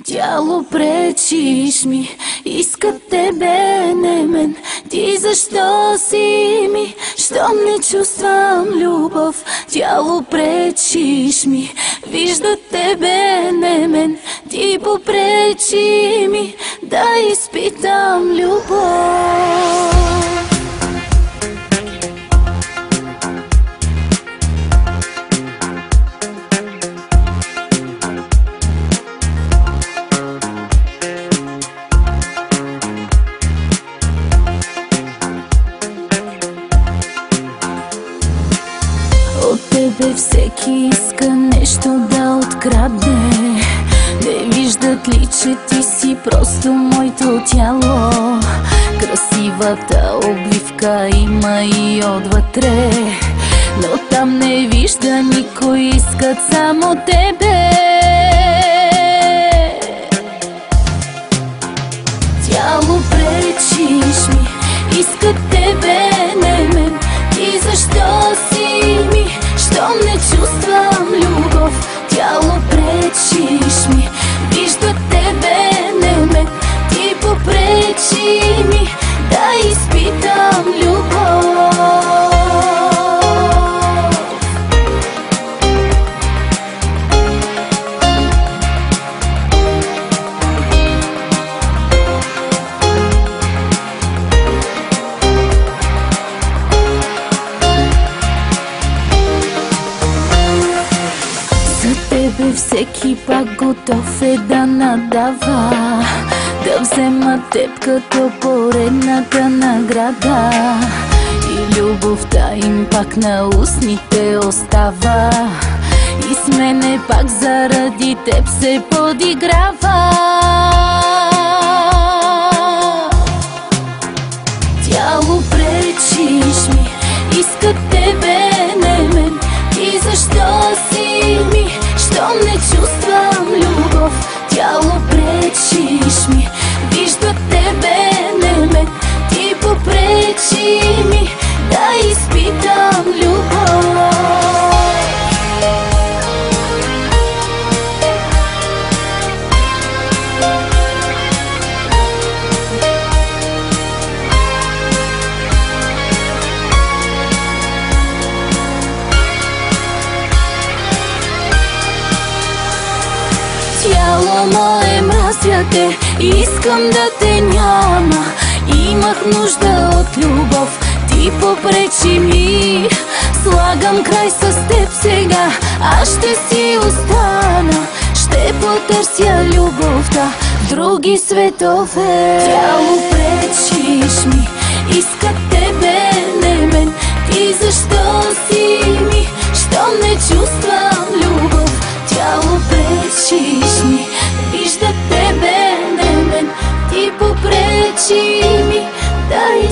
Тяло, пречиш ми, искат тебе, не мен. Ти защо си ми, щом не чувствам любов? Тяло, пречиш ми, виждат тебе, не мен. Ти попречи ми да изпитам любов. От тебе всеки иска нещо да открадне. Не виждат ли, че ти си просто моето тяло? Красивата обвивка има и отвътре, но там не вижда никой, искат само тебе. Тяло, пречиш ми, искат тебе, не мен. И защо си ми, щом не чувствам любов? Тяло, пречиш ми, виждат тебе, не мен. Ти попречи ми да изпитам любов. Всеки пак готов е да надава, да взема теб като поредната награда. И любовта им пак на устните остава, и с мене пак заради теб се подиграва. Тяло, пречиш ми, искат тебе, не мен. И защо си ми, щом не чувствам любов? Тяло, пречиш ми, виждат тебе, не мен. Ти попречи ми да изпитам любов. Тяло мое, мразя те, искам да те няма. Имах нужда от любов, ти попречи ми. Слагам край с теб сега, аз ще си остана. Ще потърся любовта в други светове. Тяло, пречиш ми, искат тебе, не мен. Ти защо си ми, щом не чувствам любов? Тяло, пречиш ми, виждат тебе, не мен. Ти попречи ми да